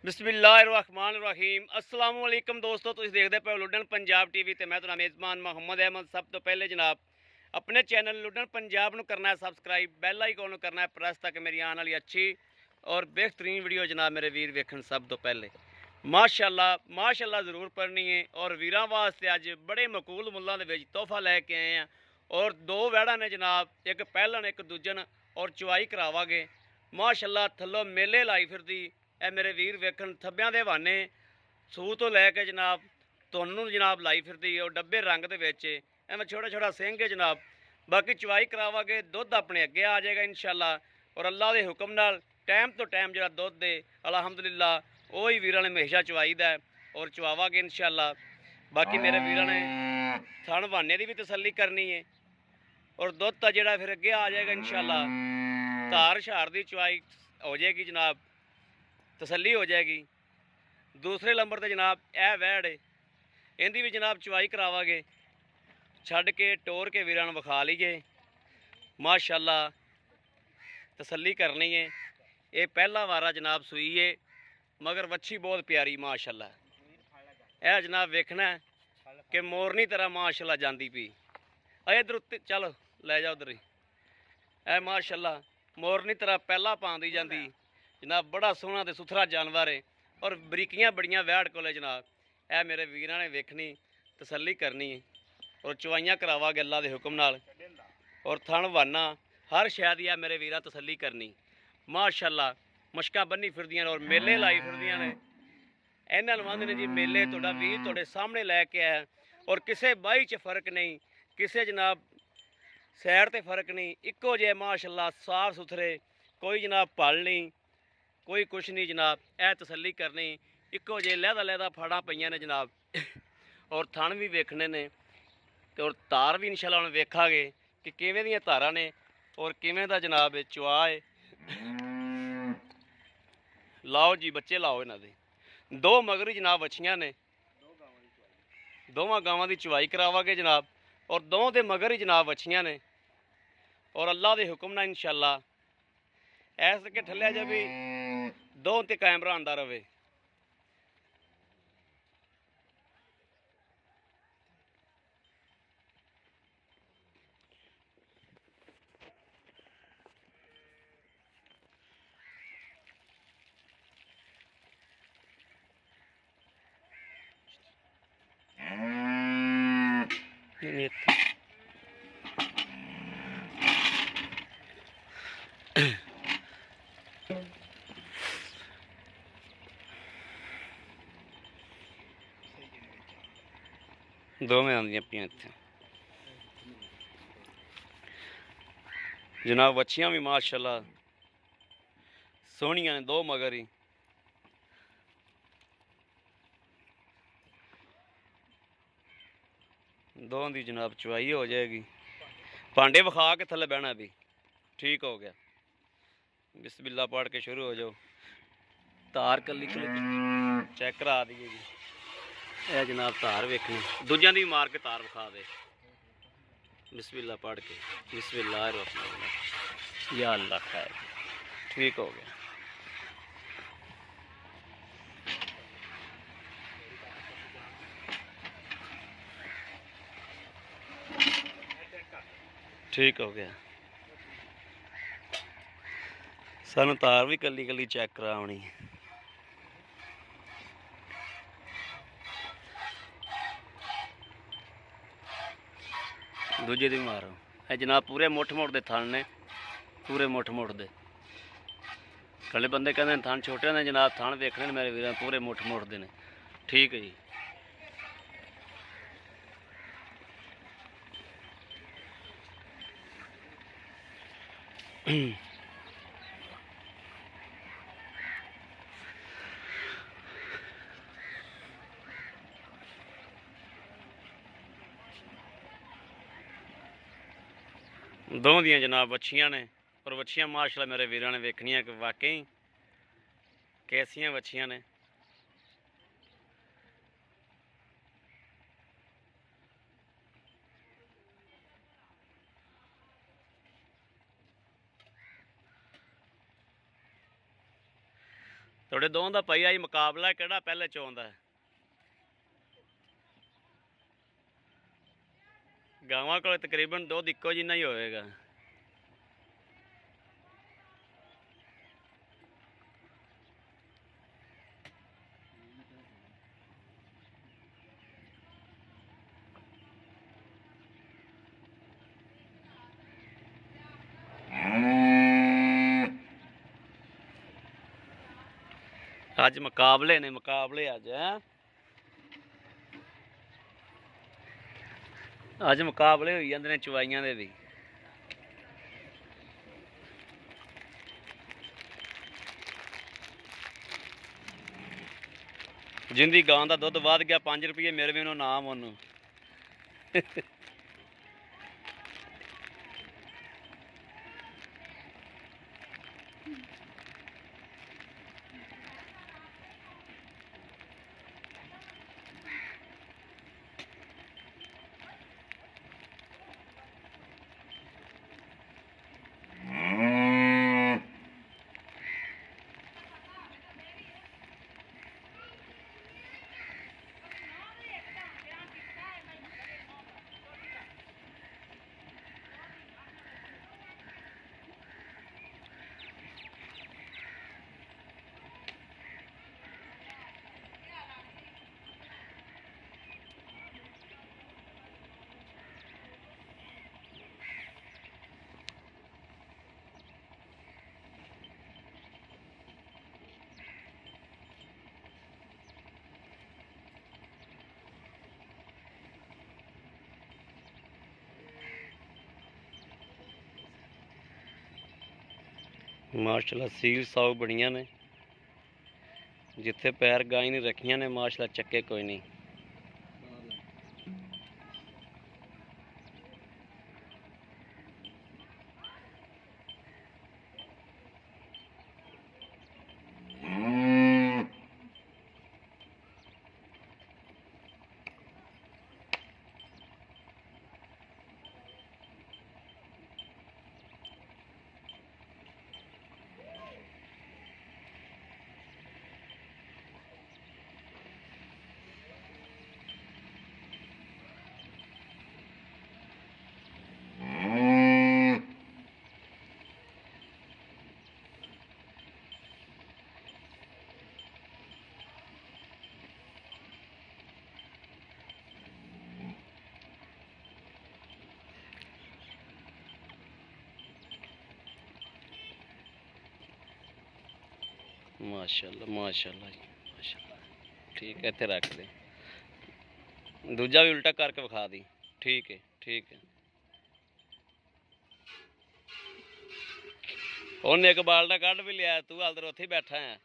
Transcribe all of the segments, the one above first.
बिस्मिल्लाहिर्रहमानिर्रहीम अस्सलाम वालेकुम दोस्तों, तुम देखते पे लुडन पंजाब टीवी ते मैं तुम्हारा मेज़बान मोहम्मद अहमद। सब तो पहले जनाब अपने चैनल लुडन पंजाब को करना है सबसक्राइब, बैल आइकन को करना है प्रेस ताकि मेरी आने वाली अच्छी और बेहतरीन वीडियो जनाब मेरे वीर वेखन सब तो पहले। माशाल्लाह माशाल्लाह ज़रूर पढ़नी है। और वीर वास्ते अज बड़े मकूल मुल्लां दे विच तोहफा लैके आए हैं। और दो वैड़ा ने जनाब, एक पहलन एक दूजन, और चुवाई करावांगे। माशाल्लाह थल्लों मेले लाई फिरदी ए मेरे वीर वेखन, थब्बियां दे हवाने सूह तो लैके जनाब तुहानू जनाब लाई फिरदी और डब्बे रंग दे विच एवें छोटा छोटा सिंह है जनाब। बाकी चुवाई करावांगे, दुध अपने अगे आ जाएगा इंशाअल्लाह। और अल्लाह के हुक्म नाल टाइम तो टाइम जो दुध दे अलहमदुलिल्लाह वही वीरां ने हमेशा चुवाई दा और चुवावांगे इंशाअल्लाह। बाकी मेरे वीरां ने थण हवाने की भी तसल्ली करनी है और दुध तो जोड़ा फिर अगे आ जाएगा इंशाअल्लाह। धार शार की चुवाई हो जाएगी जनाब, तसल्ली हो जाएगी। दूसरे नंबर पर जनाब यह वैड़ इनकी भी जनाब चुवाई करावांगे, छड़ के टोर के वीरां नूं विखा लीए। माशाअल्लाह तसल्ली करनी है। ये पहला वारा जनाब सूई है, मगर वच्छी बहुत प्यारी माशाअल्लाह। यह जनाब वेखना है कि मोरनी तरह माशाअल्लाह जाती पी। अरे इधर उत्ते चलो लै जाओ उधर ही। ए माशाअल्लाह मोरनी तरह पहला पाँदी जाती जनाब। बड़ा सोहना तो सुथरा जानवर है और बरीकियां बड़ियां वैड़ को जनाब। यह मेरे वीरां ने वेखनी, तसल्ली करनी है और चुवाइयां करावांगे अल्लाह के हुक्म नाल। और थण वाना हर शायद ही मेरे वीरां तसल्ली करनी। माशाअल्लाह मुश्कां बन्नी फिरदियां और मेले लाई फिरदियां ने। इन्हां नूं आंदे ने जी मेले तुहाडा वीर तुहाडे सामने लैके आया। और किसी बाई च फर्क नहीं, किसी जनाब सैर ते फर्क नहीं, इक्को जे माशाअल्लाह साफ सुथरे, कोई जनाब पल नहीं, कोई कुछ नहीं जनाब। यह तसल्ली करनी, इक्को जे लहदा लहदा फाड़ा पईयां ने जनाब। और थण भी वेखने ने ते और तार भी इंशाअल्लाह हुण वेखांगे कि किवें दियां तारां ने और किवें दा जनाब चुआ है। लाओ जी बच्चे लाओ इन्हां दे। दो मगरी जनाब बछियां ने, दोवां गावां दी चुवाई करावांगे जनाब। और दोवां दे मगर ही जनाब बछियां ने और अल्लाह के हुक्म नाल इंशाअल्लाह ऐस के ठल्लिया जा भी दो ते कैमरा आंदा रवे। दोवें आंदियां पियां इत्थे जनाब। बच्चियां भी माशाअल्लाह सोहनियां ने, दो मगर ही। दोवां दी जनाब चुवाई हो जाएगी। भांडे विखा के थल्ले बहना भी ठीक हो गया। बिस्मिल्लाह पढ़ के शुरू हो जाओ। तार कली चेक करा दी जी। यह जनाब तार वेखनी, दूजियां दी मार के तार विखा दे। बिस्मिल्लाह पढ़ के बिस्मिल्लाह या अल्लाह खैर ठीक हो गया। ठीक हो गया। सानू तार भी कली कली चेक करानी। दूजे दी मारो। है जनाब पूरे मुठ मुठ दे थन ने, पूरे मुठ मुठ दे। कल बंदे कहते थन छोटे ने जनाब, थन वेखने मेरे वीर पूरे मुठ मुठ दे ने। ठीक है जी। दोवां दियां जनाब बच्छियां ने और बच्छियां माशाअल्लाह मेरे वीरां ने वेखनियां कि वाकई कैसियां बच्छियां ने। थोड़े ਤੁਹਾਡੇ ਦੋਵਾਂ ਦਾ ਭਾਈ ਅੱਜ ਮੁਕਾਬਲਾ ਕਿਹੜਾ ਪਹਿਲੇ ਚੋਂ ਦਾ? ਗਾਵਾਂ ਕੋਲ ਤਕਰੀਬਨ ਦੁੱਧ ਇੱਕੋ ਜਿੰਨਾ ਹੀ ਹੋਵੇਗਾ। ਅੱਜ ਮੁਕਾਬਲੇ ਨੇ, ਮੁਕਾਬਲੇ ਅੱਜ ਹੈ। ਅੱਜ ਮੁਕਾਬਲੇ ਹੋਈ ਜਾਂਦੇ ਨੇ ਚਵਾਈਆਂ ਦੇ ਵੀ। ਜਿੰਦੀ ਗਾਂ ਦਾ ਦੁੱਧ ਵੱਧ ਗਿਆ 5 ਰੁਪਏ ਮੇਰੇ ਵੀ ਉਹਨੂੰ ਨਾਮ ਉਹਨੂੰ। ਮਾਸ਼ਾਅੱਲਾ ਸੀਲ ਸਾਊ ਬਣੀਆਂ ਨੇ। ਜਿੱਥੇ ਪੈਰ ਗਾਈ ਨੇ ਰੱਖੀਆਂ ਨੇ ਮਾਸ਼ਾਅੱਲਾ ਚੱਕੇ ਕੋਈ ਨਹੀਂ। माशाल्लाह माशाल्लाह जी माशाल्लाह। ठीक है, इत्थे रख दे। दूजा भी उल्टा करके विखा दी। ठीक है ठीक है। उन्हें एक बाल्टा कढ़ भी लिया, तू हाल तो उत्थे बैठा है।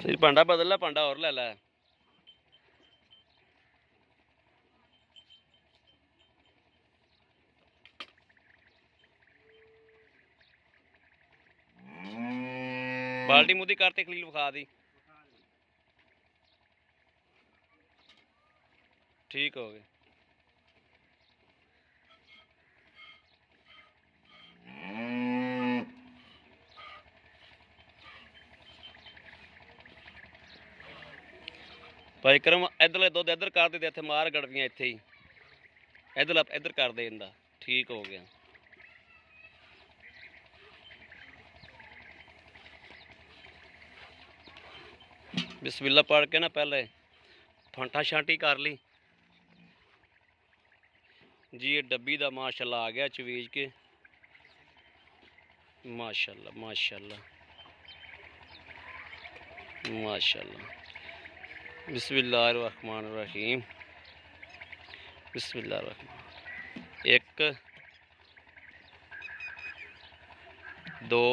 फिर भांडा बदल ला, भांडा और ले ला। बाल्टी मुदी करते खलील विखा दी। ठीक हो गए। ਭਾਈ ਕਰਮ ਇਧਰਲੇ ਦੁੱਧ ਇੱਧਰ ਕਰ ਦੇ, ਇੱਥੇ ਮਾਰ ਗੜਵੀਆਂ ਇੱਥੇ ਹੀ, ਇੱਧਰ ਕਰ ਦੇ ਇਹਦਾ, ਠੀਕ ਹੋ ਗਿਆ। ਬਿਸਮਿल्ला पढ़ के ना पहले फंटा छांटी कर ली जी। ये डब्बी दा माशाल्लाह आ गया चवीज के, माशाल्लाह माशाल्लाह माशाल्लाह। बिस्मिल्लाहिर्रहमानिर्रहीम, बिस्मिल्लाहिर्रहमान। 1 2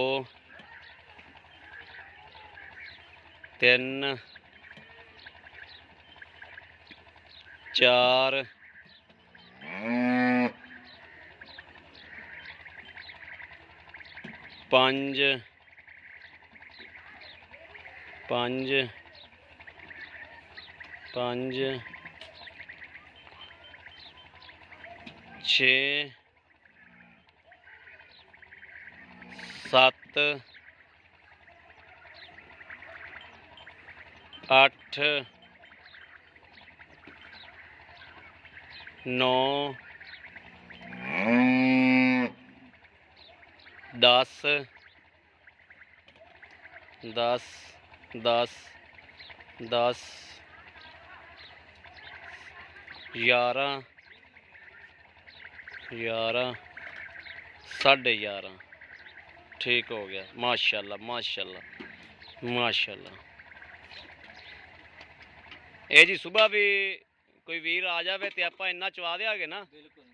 3 4 5 5 5 6 7 8 9 10 10 10 10 11 11 11:30 ठीक हो गया। माशाल्लाह माशाल्लाह माशाल्लाह। ਇਹ ਜੀ ਸੁਬਾ ਵੀ ਕੋਈ ਵੀਰ ਆ ਜਾਵੇ ਤੇ ਆਪਾਂ ਇੰਨਾ ਚਵਾ ਦਿਆਂਗੇ ਨਾ। ਬਿਲਕੁਲ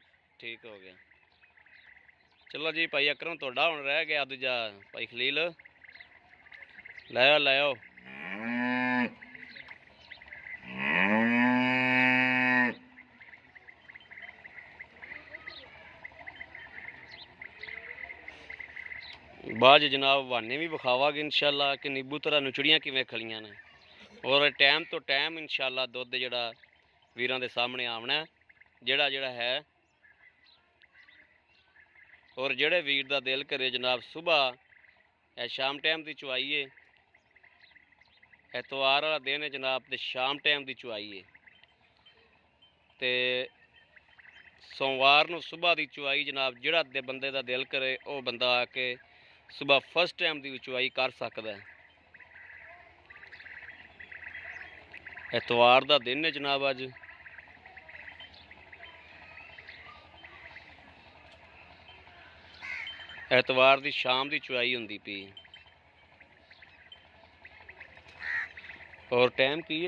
ਠੀਕ ਹੋ ਗਿਆ। ਚਲੋ ਜੀ ਭਾਈ ਅਕਰਮ ਤੁਹਾਡਾ ਹੁਣ ਰਹਿ ਗਿਆ ਦੂਜਾ ਭਾਈ ਖਲੀਲ, ਲੈ ਆਓ। ਬਾਅਦ ਜਨਾਬ ਵਾਨੇ ਵੀ ਵਿਖਾਵਾਂਗੇ ਇਨਸ਼ਾਅੱਲਾ ਕਿ ਨੀਬੂ ਤਰ੍ਹਾਂ ਨੁਚੜੀਆਂ ਕਿਵੇਂ ਖਲੀਆਂ ਨੇ, और टाइम तो टाइम इंशाअल्लाह दुध जड़ा वीरां दे सामने आना जड़ा है। और जेड़े वीर दा दिल करे जनाब सुबह शाम टाइम की चुवाई है, एतवार वाला दिन है जनाब ते शाम टाइम की चुवाई है, ते सोमवार नूं सुबह की चुवाई जनाब जेड़ा दे बंदे दा दिल करे वो बंदा आके सुबह फर्स्ट टाइम की चुवाई कर सकदा है। एतवार का दिन है जनाब अज, एतवार की शाम की चुवाई होंदी पी। और टाइम की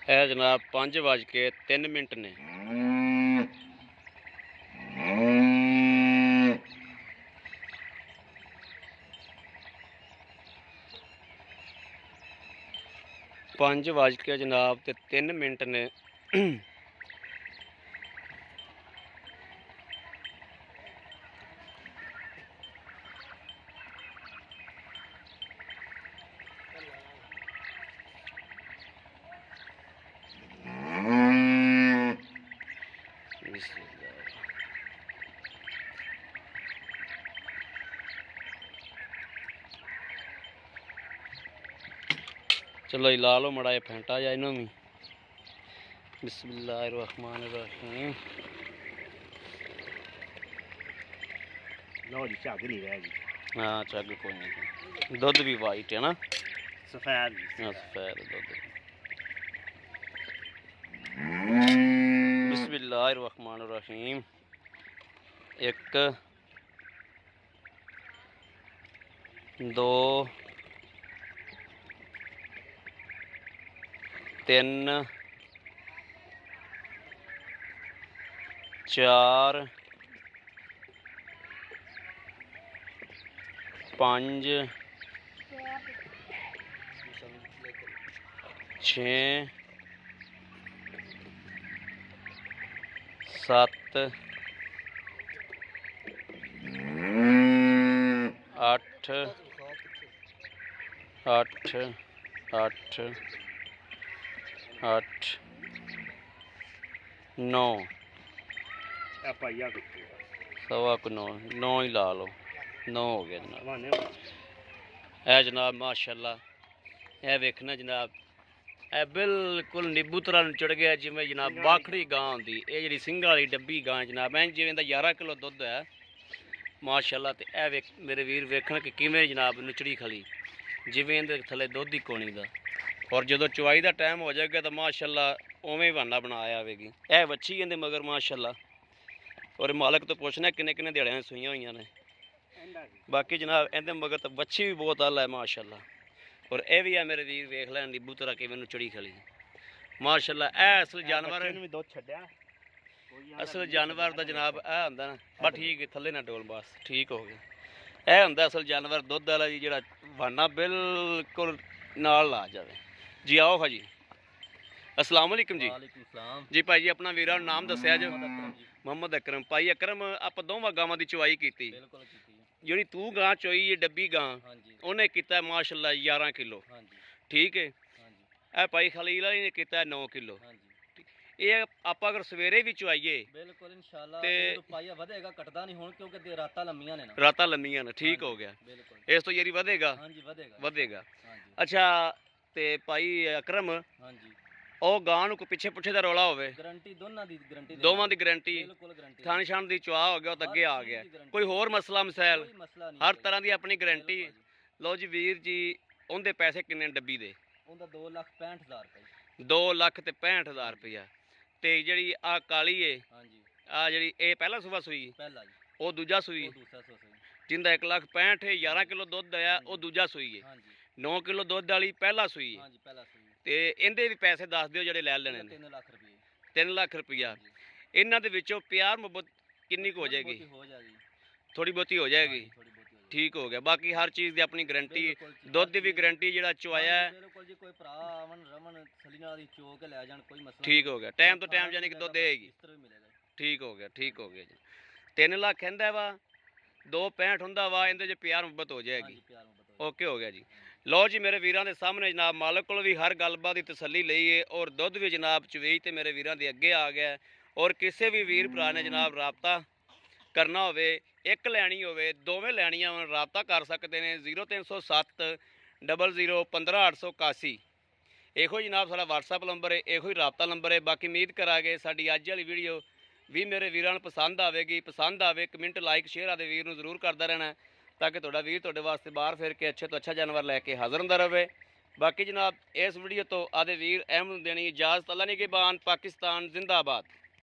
है जनाब 5:03 ने। 5 जनाब ते 3 ने। चलो ला लो मड़ा ये फेंटा जा इन्हों भी। बिस्मिल्लाहिर्रहमानिर्रहीम। लो जी झग नहीं रह गई। हाँ झग कोई नहीं, दुध भी वाइट है ना, सफेद सफेद दुध। बिस्मिल्लाहिर्रहमानिर्रहीम। 1 2 3 4 5 6 7 8 8 8 8 9 पाइया 9 ही ला लो। 9 ਹੋ ਗਿਆ ਜਨਾਬ। ਹਵਾਨੇ ਇਹ ਜਨਾਬ ਮਾਸ਼ਾਅੱਲਾ ਇਹ ਵੇਖਣਾ ਜਨਾਬ ਇਹ ਬਿਲਕੁਲ ਨਿੱਬੂ ਤਰ੍ਹਾਂ ਨੂੰ ਚੜ ਗਿਆ ਜਿਵੇਂ ਜਨਾਬ ਬਾਖੜੀ ਗਾਂ ਹੁੰਦੀ। ਇਹ ਜਿਹੜੀ ਸਿੰਘਾਂ ਵਾਲੀ ਡੱਬੀ ਗਾਂ ਜਨਾਬ ਐਂ ਜਿਵੇਂ ਦਾ 11 ਕਿਲੋ ਦੁੱਧ ਹੈ ਮਾਸ਼ਾਅੱਲਾ। ਤੇ ਇਹ ਵੇਖ ਮੇਰੇ ਵੀਰ ਵੇਖਣ ਕਿ ਕਿਵੇਂ ਜਨਾਬ ਨੁਚੜੀ ਖਲੀ ਜਿਵੇਂ ਇਹਦੇ ਥੱਲੇ ਦੁੱਧ ਹੀ ਕੋਣੀ ਦਾ। ਔਰ ਜਦੋਂ ਚੁਆਈ ਦਾ ਟਾਈਮ ਹੋ ਜਾਏਗਾ ਤਾਂ ਮਾਸ਼ਾਅੱਲਾ ਉਵੇਂ ਬਹਾਨਾ ਬਣਾ ਆਵੇਗੀ। ਇਹ ਵੱਛੀ ਇਹਦੇ ਮਗਰ ਮਾਸ਼ਾਅੱਲਾ। ਔਰ ਮਾਲਕ ਤੋਂ ਪੁੱਛਣਾ ਕਿੰਨੇ ਕਿੰਨੇ ਦਿਹਾੜਿਆਂ ਸੂਈਆਂ ਹੋਈਆਂ ਨੇ। ਬਾਕੀ ਜਨਾਬ ਇਹਦੇ ਮਗਰ ਤਾਂ ਵੱਛੀ ਵੀ ਬਹੁਤ ਆਲਾ ਹੈ ਮਾਸ਼ਾਅੱਲਾ। ਔਰ ਇਹ ਵੀ ਹੈ ਮੇਰੇ ਵੀਰ ਵੇਖ ਲੈਣ ਨਿੱਬੂ ਤਰ੍ਹਾਂ ਕਿਵੇਂ ਨੁਚੜੀ ਖਲੀ ਮਾਸ਼ਾਅੱਲਾ। ਇਹ ਅਸਲ ਜਾਨਵਰ ਵੀ ਦੁੱਧ ਛੱਡਿਆ ਅਸਲ ਜਾਨਵਰ ਦਾ ਜਨਾਬ ਇਹ ਹੁੰਦਾ ਨਾ ਬਸ ਠੀਕ ਹੈ ਥੱਲੇ ਨਾ ਡੋਲ ਬਸ ਠੀਕ ਹੋ ਗਿਆ। ਇਹ ਹੁੰਦਾ ਅਸਲ ਜਾਨਵਰ ਦੁੱਧ ਵਾਲਾ ਜੀ ਜਿਹੜਾ ਬਹਾਨਾ ਬਿਲਕੁਲ ਨਾਲ ਲਾ ਜਾਵੇ ਜੀ। ਆਓ ਭਾਜੀ अस्सलाम वालेकुम जी। वालेकुम सलाम जी भाई जी अपना वीरा नाम दसिया जो। मोहम्मद अकरम जी। मोहम्मद अकरम भाई अकरम आप दोवां गावां दी चुवाई कीती बिल्कुल कीती है। ਜਿਹੜੀ ਤੂੰ ਗਾਂ ਚੋਈ ਇਹ ਡੱਬੀ ਗਾਂ हाँ जी ਉਹਨੇ ਕੀਤਾ ਮਾਸ਼ਾਅੱਲਾ 11 ਕਿਲੋ हाँ जी ਠੀਕ ਹੈ। हाँ जी ਇਹ ਭਾਈ ਖਲੀਲ ਵਾਲੀ ਨੇ ਕੀਤਾ 9 ਕਿਲੋ। हाँ जी ਇਹ ਆਪਾਂ ਅਗਰ ਸਵੇਰੇ ਵੀ ਚੁਆਈਏ बिल्कुल इंशाल्लाह ते- ਜਦੋਂ ਪਾਈਆ ਵਧੇਗਾ ਘਟਦਾ ਨਹੀਂ ਹੁਣ ਕਿਉਂਕਿ ਦੇ ਰਾਤਾਂ ਲੰਮੀਆਂ ਨੇ ਨਾ। ਰਾਤਾਂ ਲੰਮੀਆਂ ਨੇ ਠੀਕ ਹੋ ਗਿਆ। ਬਿਲकुल ਇਸ ਤੋਂ ਜਿਹੜੀ ਵਧੇਗਾ हाँ जी ਵਧੇਗਾ ਵਧੇਗਾ। हाँ जी ਅੱਛਾ ਤੇ ਭਾਈ ਅਕਰਮ हाँ जी ਉਹ ਗਾਂ ਨੂੰ ਕੋਈ ਪਿੱਛੇ ਪੁੱਛੇ ਦਾ ਰੌਲਾ ਹੋਵੇ ਗਾਰੰਟੀ ਦੋਨਾਂ ਦੀ ਗਾਰੰਟੀ ਦੋਵਾਂ ਦੀ ਗਾਰੰਟੀ ਬਿਲकुल ਗਾਰੰਟੀ ਥਣ ਛਣ ਦੀ ਚੁਆ ਹੋ ਗਿਆ ਉਹ ਤਾਂ ਅੱਗੇ ਆ ਗਿਆ। ਕੋਈ ਹੋਰ ਮਸਲਾ ਮਸੈਲ ਕੋਈ ਮਸਲਾ ਨਹੀਂ ਹਰ ਤਰ੍ਹਾਂ ਦੀ ਆਪਣੀ ਗਾਰੰਟੀ। ਬਿਲਕੁਲ ਜੀ। ਲਓ ਜੀ ਵੀਰ ਜੀ ਉਹਦੇ ਪੈਸੇ ਕਿੰਨੇ ਨੇ ਡੱਬੀ ਦੇ? ਉਹਦਾ 2,65,000 ਰੁਪਏ। 2,65,000 ਰੁਪਇਆ। ਤੇ ਜਿਹੜੀ ਆ ਕਾਲੀ ਏ हाँ जी ਆ ਜਿਹੜੀ ਇਹ ਪਹਿਲਾ ਸੂਬਾ ਸੂਈ ਪਹਿਲਾ ਜੀ ਉਹ ਦੂਜਾ ਸੂਈ ਉਹ ਦੂਸਰਾ ਸੋਸੀ। ਜਿੰਦਾ 1,65,000 11 ਕਿਲੋ ਦੁੱਧ ਆਇਆ ਉਹ ਦੂਜਾ ਸੂਈ ਏ। हाँ जी 9 ਕਿਲੋ ਦੁੱਧ ਵਾਲੀ ਪਹਿਲਾ ਸੂਈ ਏ। हाँ जी ਪਹਿਲਾ ਸੋਈ। ਤੇ ਇਹਦੇ ਵੀ ਪੈਸੇ ਦੱਸ ਦਿਓ ਜਿਹੜੇ ਲੈ ਲੈਣੇ ਨੇ। 3 ਲੱਖ ਰੁਪਏ। 3 ਲੱਖ ਰੁਪਇਆ। ਇਹਨਾਂ ਦੇ ਵਿੱਚੋਂ ਪਿਆਰ ਮੁਹੱਬਤ ਕਿੰਨੀ ਕੁ ਹੋ ਜਾਏਗੀ? ਹੋ ਜਾਏਗੀ ਥੋੜੀ ਬਹੁਤੀ ਹੋ ਜਾਏਗੀ। ਥੋੜੀ ਬਹੁਤੀ ਹੋ ਜਾਏਗੀ। ਠੀਕ ਹੋ ਗਿਆ। ਬਾਕੀ ਹਰ ਚੀਜ਼ ਦੀ ਆਪਣੀ ਗਾਰੰਟੀ ਬਿਲਕੁਲ ਜੀ, ਦੁੱਧ ਦੀ ਹਰ ਵੀ ਚੀਜ਼- ਗਾਰੰਟੀ ਜਿਹੜਾ ਚੁਆਇਆ ਹੈ ਬਿਲਕੁਲ ਜੀ ਕੋਈ ਭਰਾ ਆਵਣ ਰਮਨ ਸਲੀ ਨਾਲ ਦੀ ਚੋ ਕੇ ਲੈ ਜਾਣ ਕੋਈ ਮਸਲਾ ਠੀਕ ਹੋ ਗਿਆ। ਟਾਈਮ ਤੋਂ ਟਾਈਮ ਯਾਨੀ ਕਿ ਦੁੱਧ ਦੇਗੀ। ਇਸ ਤਰ੍ਹਾਂ ਹੀ ਮਿਲੇਗਾ। ਠੀਕ ਹੋ ਗਿਆ ਠੀਕ ਹੋ ਗਿਆ ਜੀ। 3 ਲੱਖ ਕਹਿੰਦਾ ਵਾ 2,65 ਹੁੰਦਾ ਵਾ ਇਹਦੇ 'ਚ ਪਿਆਰ ਮੁਹੱਬਤ ਹੋ ਜਾਏਗੀ। ਹਾਂਜੀ ਪਿਆਰ ਮੁਹੱਬਤ ਹੋ ਓਕੇ ਹੋ ਗਿਆ ਜੀ। ਲਓ ਜੀ ਮੇਰੇ ਵੀਰਾਂ ਦੇ ਸਾਹਮਣੇ ਜਨਾਬ ਮਾਲਕ ਕੋਲ ਵੀ ਹਰ ਗੱਲਬਾਤ ਦੀ ਤਸੱਲੀ ਲਈ ਏ ਔਰ ਦੁੱਧ ਵੀ ਜਨਾਬ ਚਵੇਈ ਤੇ ਮੇਰੇ ਵੀਰਾਂ ਦੇ ਅੱਗੇ ਆ ਗਿਆ। ਔਰ ਕਿਸੇ ਵੀ ਵੀਰ ਭਰਾ ਨੇ ਜਨਾਬ ਰਾਬਤਾ ਕਰਨਾ ਹੋਵੇ ਇੱਕ ਲੈਣੀ ਹੋਵੇ ਦੋਵੇਂ ਲੈਣੀਆਂ ਹੋਣ ਰਾਬਤਾ ਕਰ ਸਕਦੇ ਨੇ 0307 00 15881। ਇਹੋ ਜਨਾਬ ਸਾਡਾ WhatsApp ਨੰਬਰ ਹੈ ਇਹੋ ਹੀ ਰਾਬਤਾ ਨੰਬਰ ਹੈ। ਬਾਕੀ ਉਮੀਦ ਕਰਾਂਗੇ ਸਾਡੀ ਅੱਜ ਵਾਲੀ ਵੀਡੀਓ ਵੀ ਮੇਰੇ ਵੀਰਾਂ ਨੂੰ ਪਸੰਦ ਆਵੇਗੀ। ਪਸੰਦ ਆਵੇ ਕਮੈਂਟ ਲਾਈਕ ਸ਼ੇਅਰ ਆਦੇ ਵੀਰ ਨੂੰ ਜ਼ਰੂਰ ਕਰਦਾ ਰਹਿਣਾ ਤਾਂ ਕਿ ਤੁਹਾਡਾ ਵੀਰ ਤੁਹਾਡੇ ਵਾਸਤੇ ਬਾਹਰ ਫਿਰ ਕੇ ਅੱਛੇ ਤੋਂ ਅੱਛਾ ਜਾਨਵਰ ਲੈ ਕੇ ਹਾਜ਼ਰ ਹੁੰਦਾ ਰਹੇ। ਬਾਕੀ ਜਨਾਬ ਇਸ ਵੀਡੀਓ ਤੋਂ ਆਦੇ ਵੀਰ ਅਹਿਮਦ ਨੂੰ ਦੇਣੀ ਇਜਾਜ਼ਤ। ਅੱਲਾ ਨਿਗਹਿਬਾਨ। ਪਾਕਿਸਤਾਨ ਜ਼ਿੰਦਾਬਾਦ।